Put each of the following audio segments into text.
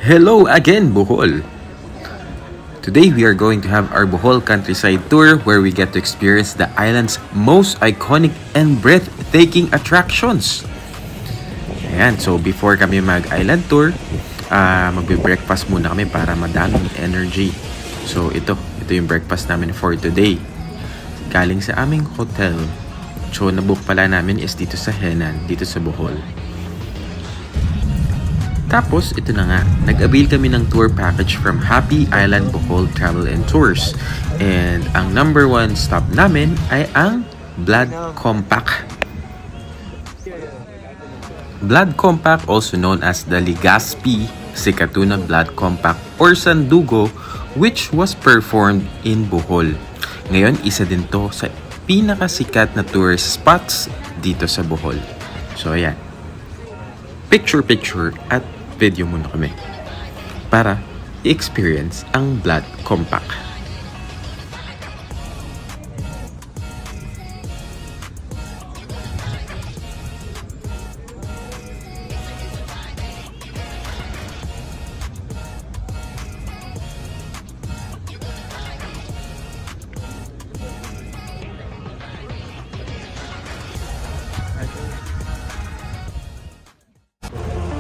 Hello again, Bohol! Today we are going to have our Bohol countryside tour where we get to experience the island's most iconic and breathtaking attractions. Ayan, so before kami mag-island tour, magbe-breakfast muna kami para madaming energy. So ito yung breakfast namin for today. Galing sa aming hotel. So nabook pala namin is dito sa Henan, dito sa Bohol. Tapos, ito na nga, nag-avail kami ng tour package from Happy Island Bohol Travel and Tours. And ang number 1 stop namin ay ang Blood Compact. Blood Compact, also known as the Legazpi Sikatuna Blood Compact or Sandugo, which was performed in Bohol. Ngayon, isa din to sa pinakasikat na tourist spots dito sa Bohol. So, ayan. Picture at video muna kami para i-experience ang Blood Compact.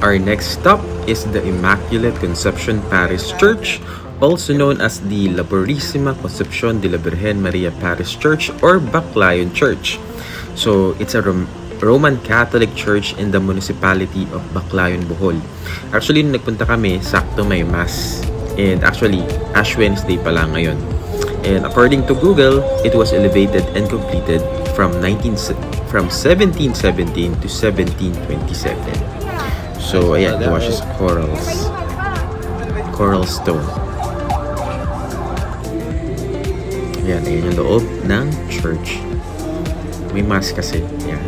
Our next stop is the Immaculate Conception Parish Church, also known as the La Purísima Concepción de la Virgen María Parish Church or Baclayon Church. So, it's a Roman Catholic church in the municipality of Baclayon, Bohol. Actually, nung nagpunta kami, sakto may mass. And actually, Ash Wednesday pala ngayon. And according to Google, it was elevated and completed from 1717 to 1727. So, ayan, ito was just coral stone. Ayan yung loob ng church. May mass kasi. Ayan.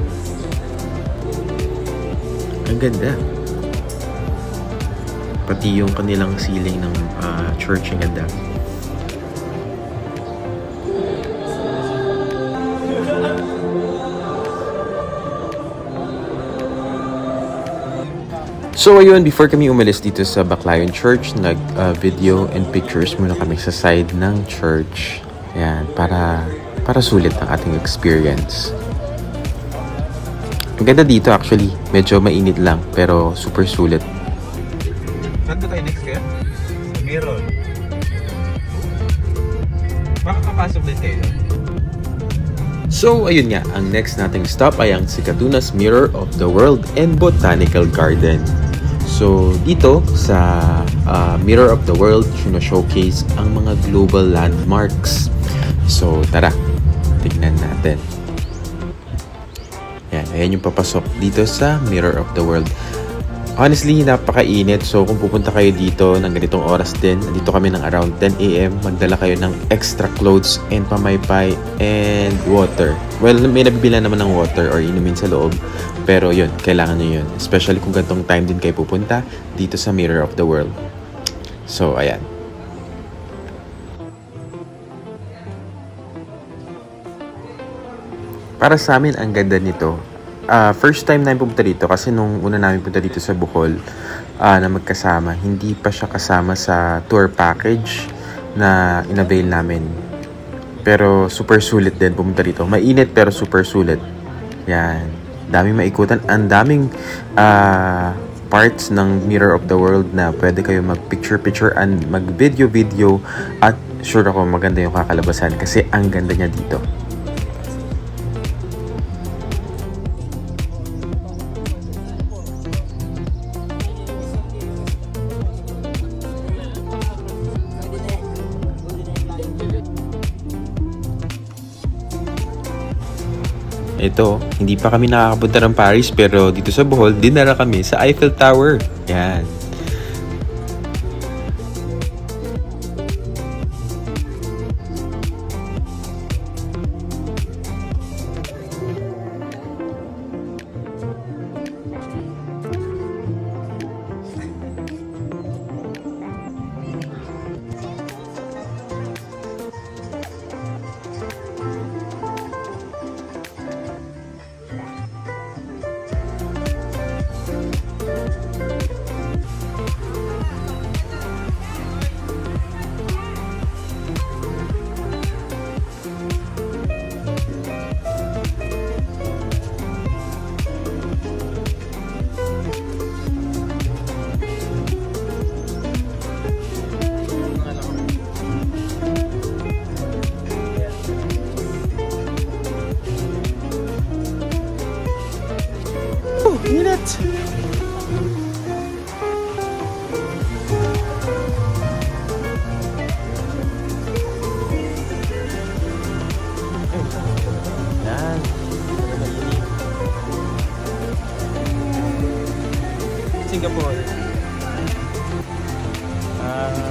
Ang ganda. Pati yung kanilang ceiling ng church, ang ganda. So ayun, before kami umalis dito sa Baclayon Church, nag-video and pictures muna kami sa side ng church. Ayan, para sulit ang ating experience. Ang ganda dito actually, medyo mainit lang pero super sulit. Saan tayo next kaya? Meron. Makakapasok din kayo. So ayun nga, ang next nating stop ay ang Sikatuna's Mirror of the World and Botanical Garden. So, dito sa Mirror of the World, showcase ang mga global landmarks. So, tara, tignan natin. Ayan yung papasok dito sa Mirror of the World. Honestly, napakainit. So, kung pupunta kayo dito ng ganitong oras din, nandito kami ng around 10 AM, magdala kayo ng extra clothes and pamaypay and water. Well, may nabibila naman ng water or inumin sa loob. Pero yun, kailangan nyo yun. Especially kung gantong time din kayo pupunta dito sa Mirror of the World. So, ayan. Para sa amin, ang ganda nito. First time namin pumunta dito kasi nung una namin punta dito sa Bohol na magkasama, hindi pa siya kasama sa tour package na inavail namin. Pero super sulit din pumunta dito. Mainit pero super sulit. Yan. Daming maikutan. Ang daming parts ng Mirror of the World na pwede kayo mag-picture and mag-video at sure ako maganda yung kakalabasan kasi ang ganda niya dito. Ito, hindi pa kami nakakapunta ng Paris pero dito sa Bohol, dinala kami sa Eiffel Tower. Yan.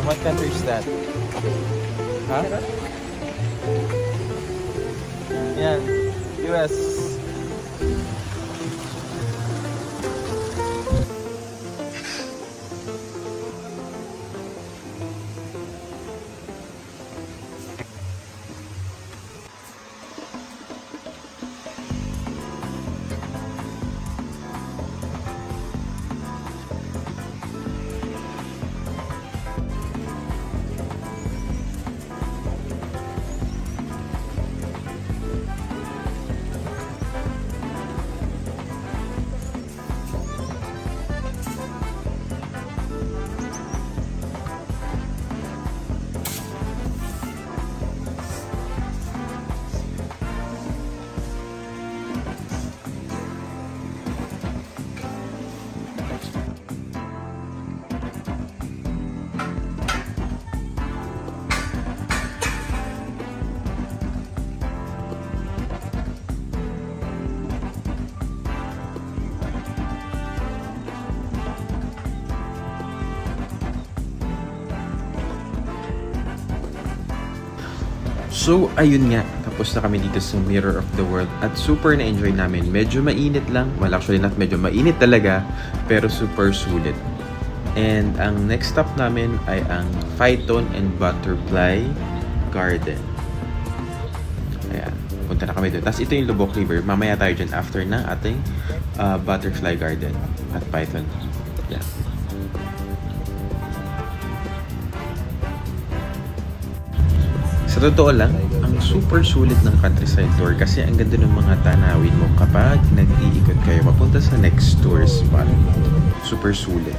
What country is that? Huh? Yan. US. So, ayun nga. Tapos na kami dito sa Mirror of the World. At super na-enjoy namin. Medyo mainit lang. Well, actually not medyo mainit talaga. Pero super sulit. And ang next stop namin ay ang Phaeton and Butterfly Garden. Ayan. Punta na kami doon. Tapos ito yung Lubok River. Mamaya tayo dyan after ng ating Butterfly Garden at Phaeton. Yeah. Sa totoo lang, ang super sulit ng countryside tour kasi ang ganda ng mga tanawin mo kapag nag-iikot kayo papunta sa next tour spot. Super sulit.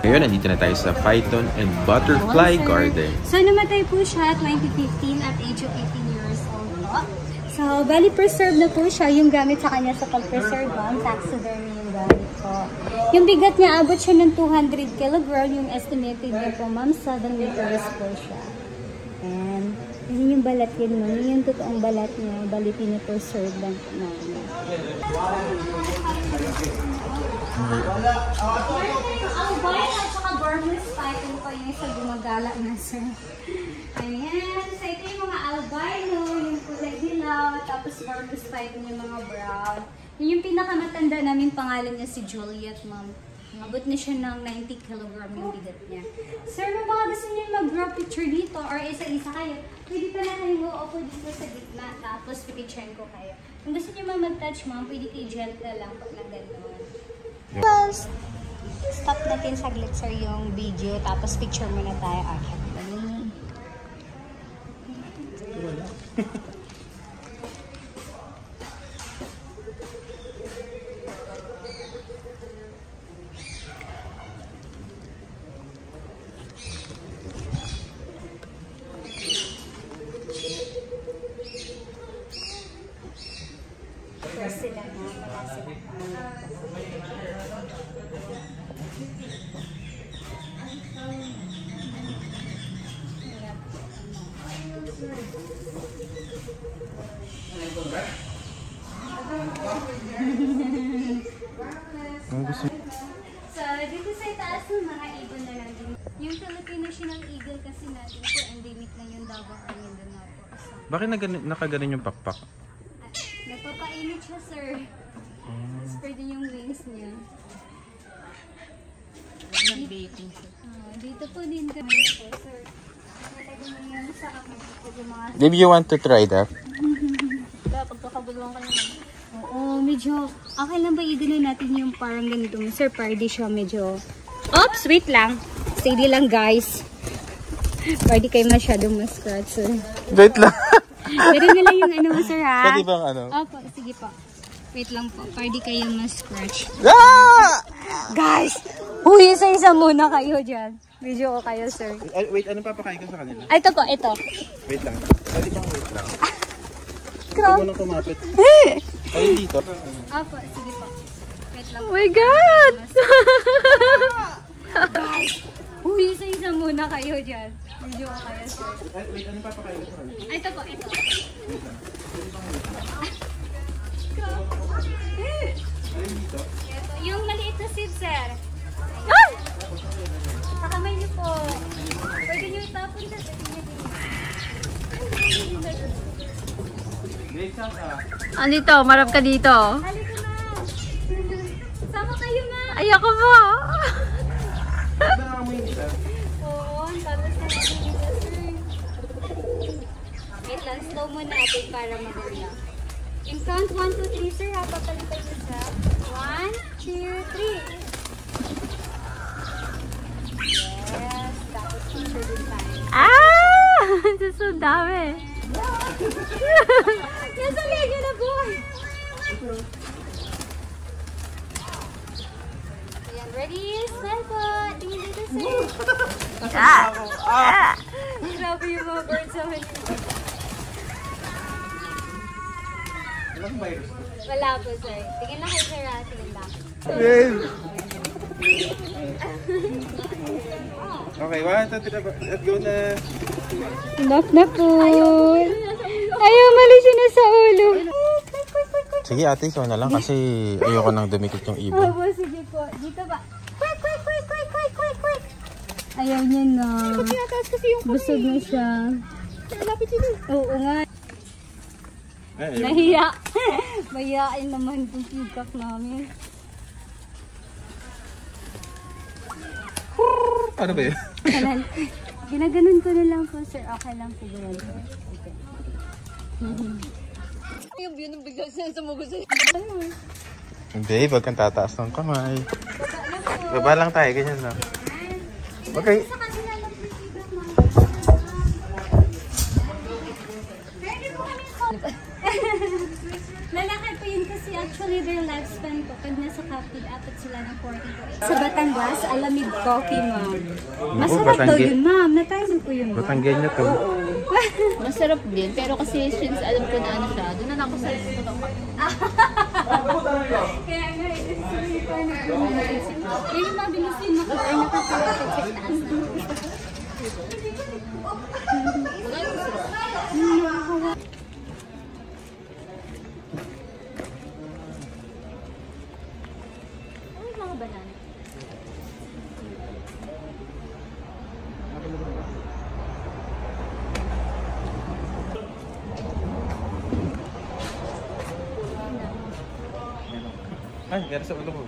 Ngayon, nandito na tayo sa Phaeton and Butterfly Garden. So, namatay po siya 2015 at age of 18 years old po. So, bali preserve na po siya yung gamit sa kanya sa pag-preserve ang taxidermy yung gamit po. Yung bigat niya, abot siya ng 200 kg. Yung estimated niya po, ma'am, 7 meters po siya. And, yun yung balat yun mo. Yun yung totoong balat niya. Bali, pinipreserve lang po namin. Albino at saka Burmese Python po yung isa gumagala na, sir. Ayan. So, ito yung mga albino, yung kulay dilaw, tapos Burmese Python yung mga brown. Yun yung pinakamatanda namin pangalan niya si Juliet, ma'am. Abot na siya ng 90 kg yung bigat niya. Sir, kung baka gusto niyo mag-group picture dito or isa-isa kayo, pwede pala kayo mag-offer dito sa gitna, tapos pipicturein ko kayo. Kung gusto niyo mag-touch, ma'am, pwede kayo gentle lang pag na gano'n. Plus, stop natin saglit, sir, yung video, tapos picture muna tayo. Okay. Wala. So, dito sa itaas ng mga ibon na natin. Yung Philippine National Eagle kasi natin po, endemic na yung Davao Mindanao po. So, Bakit nakaganon yung pakpak? nagpapainit siya, sir. Spread din yung wings niya. Nag-baking siya. Dito po din kami po, sir. Natagal mo yan sa kami. Yung mga... Maybe you want to try that? Pagkakabulungan ka naman. Oo, medyo... Okay lang ba i-gano'n natin yung parang ganito? Sir, party siya medyo... Oops! Wait lang. Steady lang, guys. Party kayo masyadong ma-scratch, sir. Wait lang. Pero na lang yung ano mo, sir, ha? Pwede bang ano? Opo, sige po. Wait lang po. Party kayo ma-scratch. Ah! Guys! Uy, isa-isa muna kayo dyan. Video ko kayo, sir. Wait, anong papakain ko sa kanila? Ay, ito po, ito. Wait lang. Pwede bang wait lang? Crap. Huwag mo nang kumapit. Ay, dito. Opo, sige po. Wait lang. Oh my God! Guys! Uy, isa-isa muna kayo dyan. Video ko kayo, sir. Wait, anong papakain ko sa kanila? Ay, ito po, ito. Ay, dito. Ito, yung maliit na seed, sir. Ay! Sa kamay niyo po. Andito, marap ka dito. Halika na. Sama kayo na. Ayoko mo. Ba mo yung isa? Oo, tapos na natin dito, sir. Wait lang, slow mo natin para maganda. In count 1, 2, 3, sir, ha? Papalitan niyo siya. 1, 2, 3. Yes, tapos picture din tayo. Ah! So dami. Nasa lego na, boy! Ayan, ready? Smile po! Tingin dito, sir. Grabe yung mga birds sa huli. Walang virus. Wala po, sir. Tingin na kayo, sir, ha? Tingin lang. Okay, 1, 2, 3, let's go na. Enough na po. Ayaw, mali siya na sa ulo. Sige ate, ikaw na lang kasi ayoko nang dumikit yung ibon. Opo, sige po. Dito ba? Quick, quick, quick, quick, quick, quick, quick. Ayaw niya na. Busog na siya. Lapit siya. Oo nga. Nahiya. Mahiyain naman itong peacock namin. Ano ba yun? Kanan. Ginaganon ko na lang po, sir. Okay lang po ganun. Okay. Yung yun ang bigla siya sumugod sa'yo. Babe, wag kang tataas ng kamay. Baba lang tayo, ganyan lang. Okay. Sa kanila lang po peacock namin. Ready po kami po. Lalaki po yun kasi actually their lifespan po pag nasa captive apat sila ng 40 po. Sa Batangas, alamig coffee, ma'am. Masarap daw yun, ma'am. Natry po yun, ma'am. Batanggen niya to. Masarap din, pero kasi since alam ko na ano siya, doon na lang ako sa Kaya nga, sorry po, nag-umisip. Yung mabilis yun, nakapalapit sa taas. Mga banana. Ay, gano'n sa ulo mo.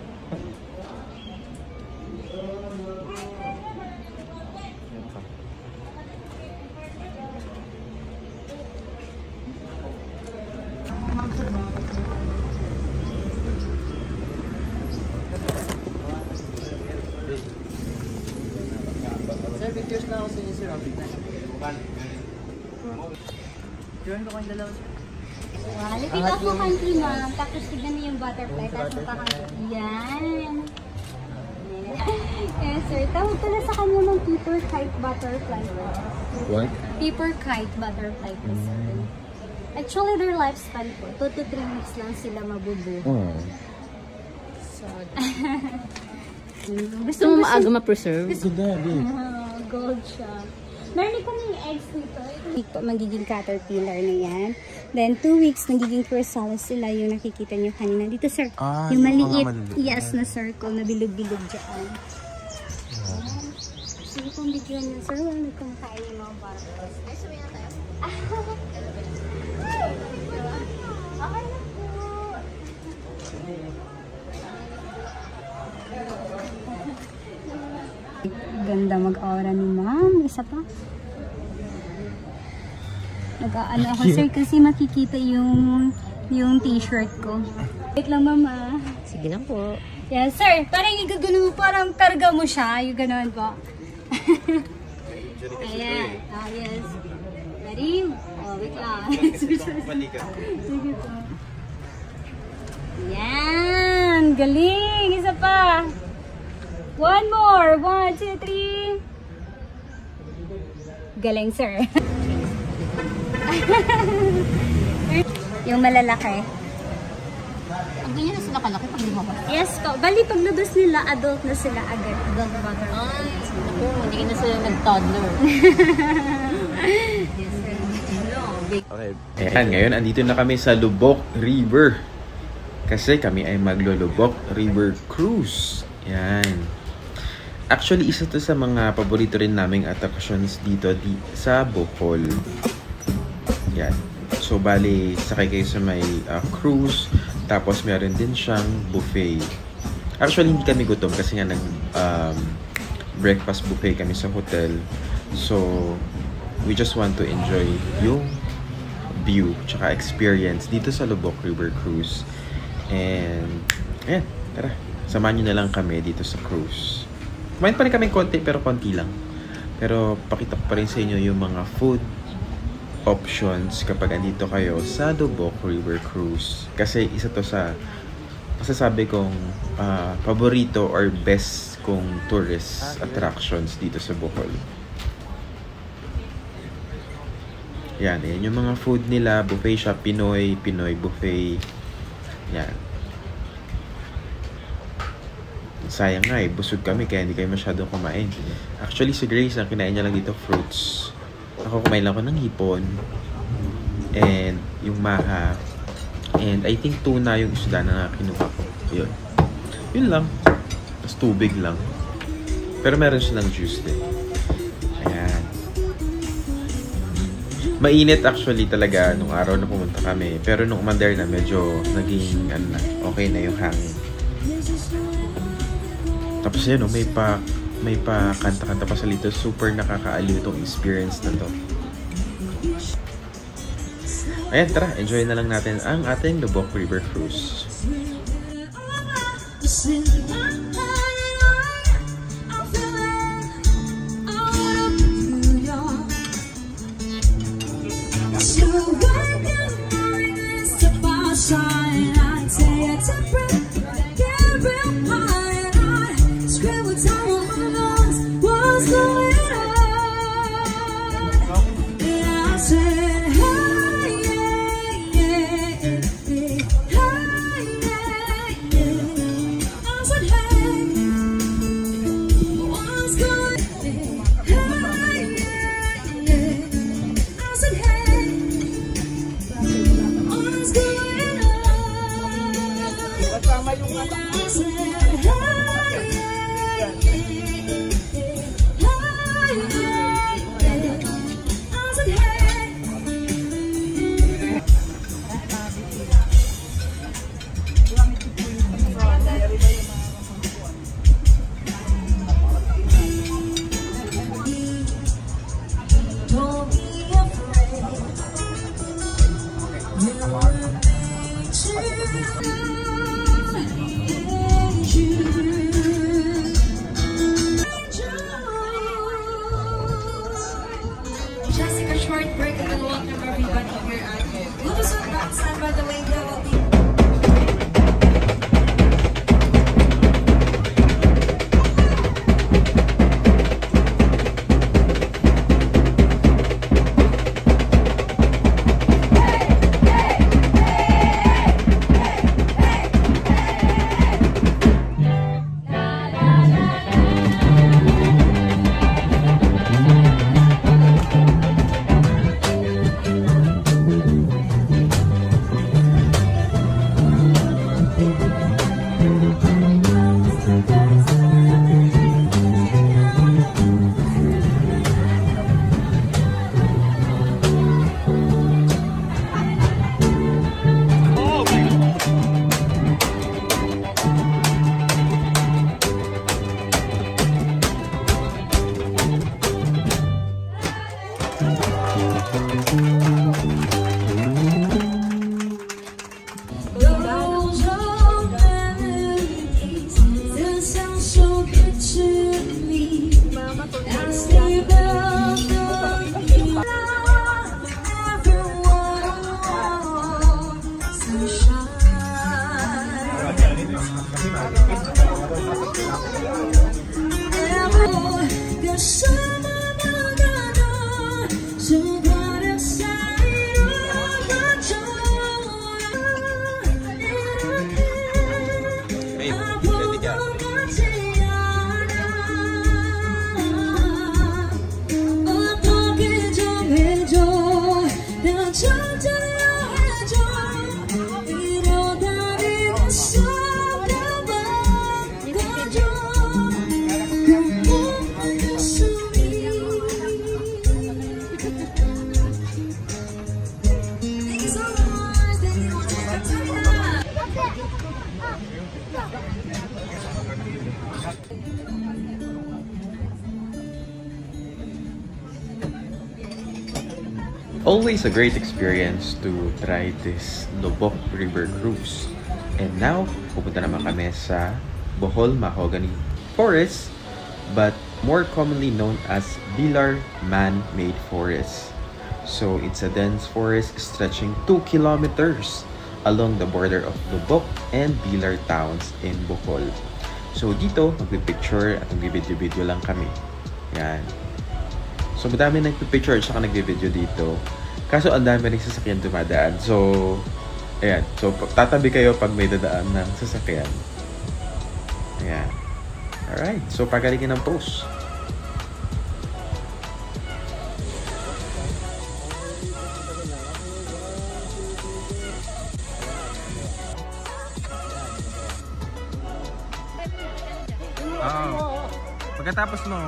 Sir, pictures na ako sa inyo, sir. Join ko kayong dalawa, sir. Lipid ako country, ma'am. Tapos tignan niyo yung butterfly. Tapos magkakantry. Yan. Yes, sir. Tawag pala sa kanya ng paper kite butterfly. What? Paper kite butterfly po, sir. Actually, their lifespan po, 2 to 3 weeks lang sila mabubuhay. Oh. Gusto mo maaga ma-preserve? Gold siya. Meron kami yung eggs nito. Ito magiging caterpillar na yan. Then 2 weeks magiging chrysalis sila yung nakikita niyo kanina. Dito, sir. Ah, yung yung maliit, mga maliliit. yes, na circle na bilog-bilog dyan. Sige pong bigyan niyo, sir. Wala nagkamakain yung mga butterflies. Ay, sabihin na tayo. Okay na po. Ganda mag-aura ni ma'am. Isa pa. Nag-aano ako, sir, kasi makikita yung t-shirt ko. Wait lang, mama. Sige lang po. Yes, sir. Parang igagano mo, parang karga mo siya. Yung gano'n po. Ayan. Ah, yes. Ready? Oh, wait lang. Balikan. Sige po. Yan. Galing. Isa pa. One more. 1, 2, 3. Galing, sir. Yung malalaki. Ang ganyan na sila kalaki pag lumabas. Yes po. Bali, paglabas nila, adult na sila agad. Adult butterfly. Ay, naku, hindi na sila nag-toddler. Yes, sir. Okay. Ayan, ngayon andito na kami sa Lubok River. Kasi kami ay maglo-Lubok River Cruise. Yan. Actually, isa to sa mga paborito rin naming attractions dito sa Bohol. Yan. So, bali, sakay kayo sa may cruise. Tapos, meron din siyang buffet. Actually, hindi kami gutom kasi nga breakfast buffet kami sa hotel. So, we just want to enjoy yung view tsaka experience dito sa Lubok River Cruise. And, ayan, tara. Samahan nyo na lang kami dito sa cruise. Kumain pa rin kami konti, pero konti lang. Pero, pakita ko pa rin sa inyo yung mga food options kapag andito kayo sa Lubok River Cruise. Kasi isa to sa masasabi kong paborito or best kong tourist attractions dito sa Bohol. Yan, yan yung mga food nila. Buffet siya, Pinoy buffet. Yan. Sayang nga busog kami kaya hindi kayo masyadong kumain. Actually, si Grace, ang kinain niya lang dito, fruits. Ako kumain lang ako ng hipon. And yung maha. And I think tuna yung isda na kinuha ko. Yun. Yun lang. Tapos tubig lang. Pero meron silang juice din. Ayan. Mainit actually talaga nung araw na pumunta kami. Pero nung umandar na, medyo naging okay na yung hangin. Tapos yun, may pa kanta-kanta pa sa lito. Super nakakaaliw itong experience na to. Ayan, tara, enjoy na lang natin ang ating Lubok River Cruise. Always a great experience to try this Lubok River Cruise. And now, pupunta naman kami sa Bohol Mahogany Forest, but more commonly known as Bilar Man-Made Forest. So, it's a dense forest stretching 2 kilometers along the border of Lubok and Bilar towns in Bohol. So, dito, magpipicture at magbibideo-video lang kami. Yan. So, madami nagpipicture at saka nagbi-video dito. Kaso, ang dami rin sasakyan dumadaan. So, ayan. So, tatabi kayo pag may dadaan ng sasakyan. Ayan. Alright. So, pagalingan ng post. Pagkatapos mo.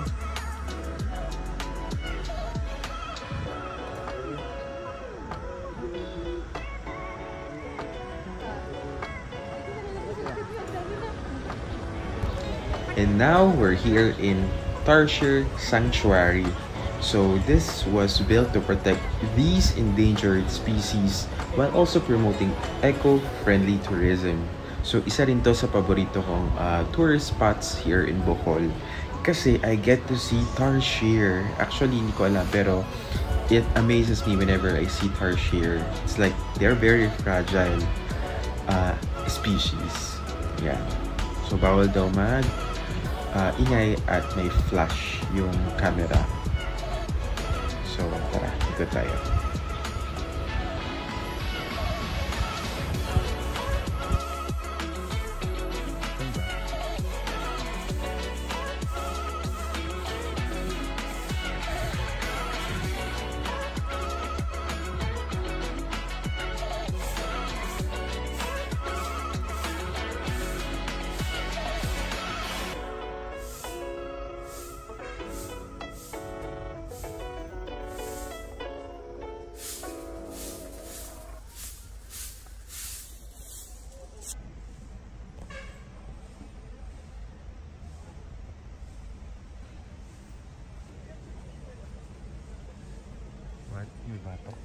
And now we're here in Tarsier Sanctuary. So this was built to protect these endangered species while also promoting eco-friendly tourism. So isa rin to sa paborito kong tourist spots here in Bohol. Kasi I get to see tarsier. Actually, hindi ko alam, pero it amazes me whenever I see tarsier. It's like they're very fragile species. Yeah. So bawal daw ingay at may flash yung camera. So tara, ikot tayo. May bato.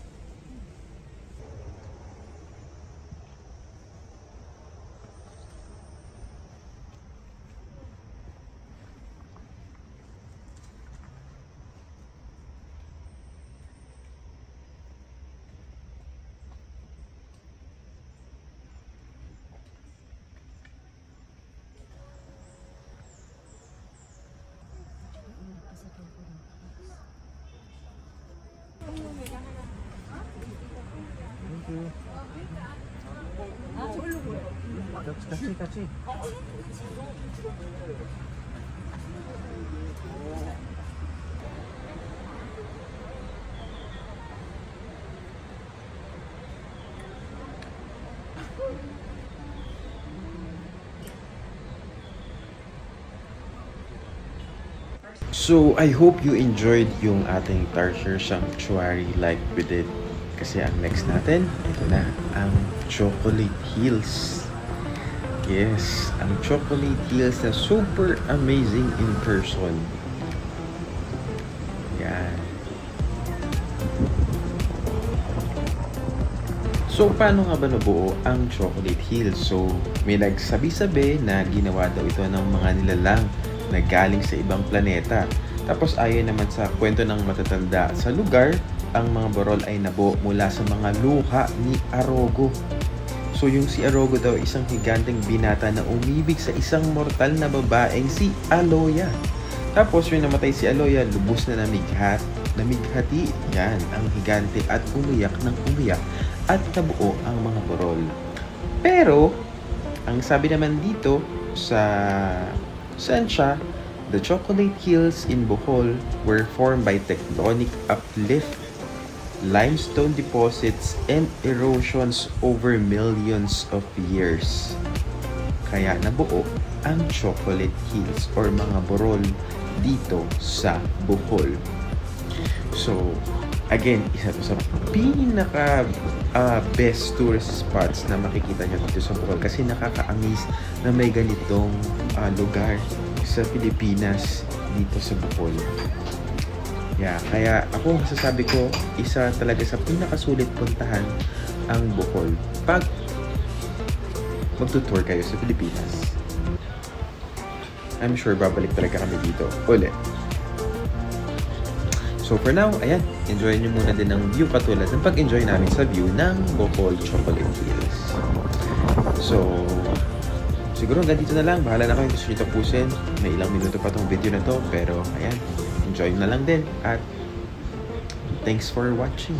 같이. So, I hope you enjoyed yung ating Tarsier Sanctuary like we did. Kasi ang next natin, ito na, ang Chocolate Hills. Yes, ang Chocolate Hills na super amazing in person. Yan. So, paano nga ba nabuo ang Chocolate Hills? So, may nagsabi-sabi na ginawa daw ito ng mga nilalang na galing sa ibang planeta. Tapos ayon naman sa kwento ng matatanda sa lugar, ang mga burol ay nabuo mula sa mga luha ni Arogo. So yung si Arogo daw isang higanteng binata na umibig sa isang mortal na babaeng si Aloya. Tapos yung namatay si Aloya, lubos na namighati yan ang higante at umiyak ng umiyak at nabuo ang mga burol. Pero ang sabi naman dito sa Sensya, the Chocolate Hills in Bohol were formed by tectonic uplift, limestone deposits, and erosions over millions of years. Kaya nabuo ang Chocolate Hills or mga burol dito sa Bohol. So, again, isa to sa pinaka best tourist spots na makikita nyo dito sa Bohol kasi nakaka-amaze na may ganitong lugar sa Pilipinas dito sa Bohol. Yeah, kaya ako masasabi ko, isa talaga sa pinakasulit puntahan ang Bohol pag magtutour kayo sa Pilipinas. I'm sure babalik talaga kami dito ulit. So for now, ayan, enjoy nyo muna din ng view katulad ng pag-enjoy namin sa view ng Bohol Chocolate Hills. So, siguro hanggang dito na lang. Bahala na kayo gusto nyo tapusin. May ilang minuto pa tong video na to. Pero ayan, enjoy na lang din. At thanks for watching.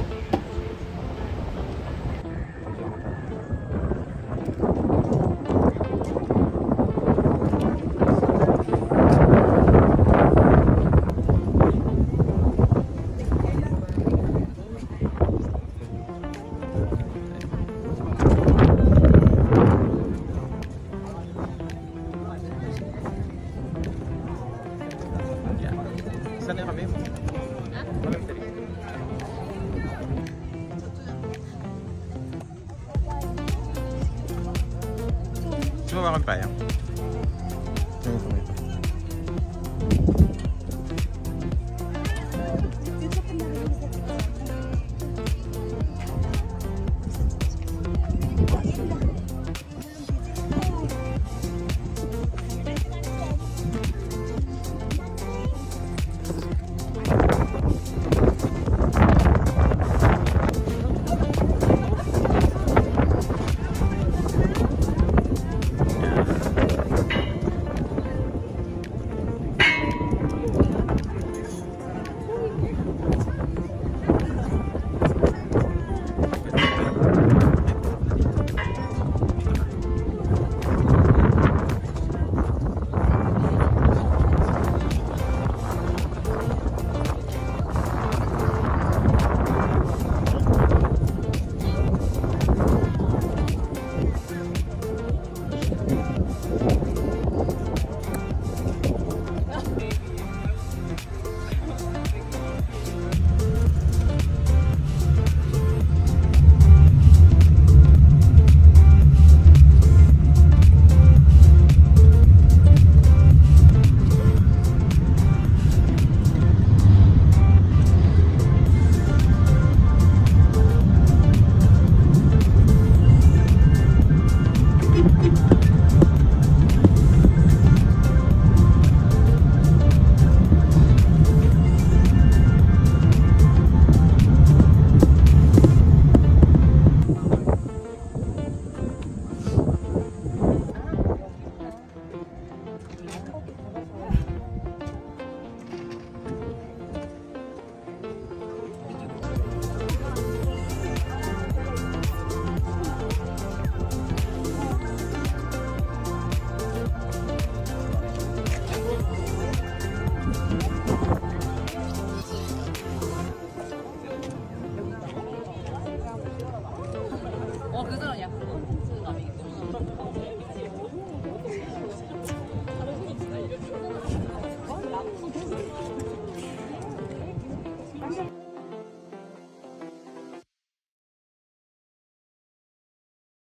Saan na kami? Sumawa kami pa yan.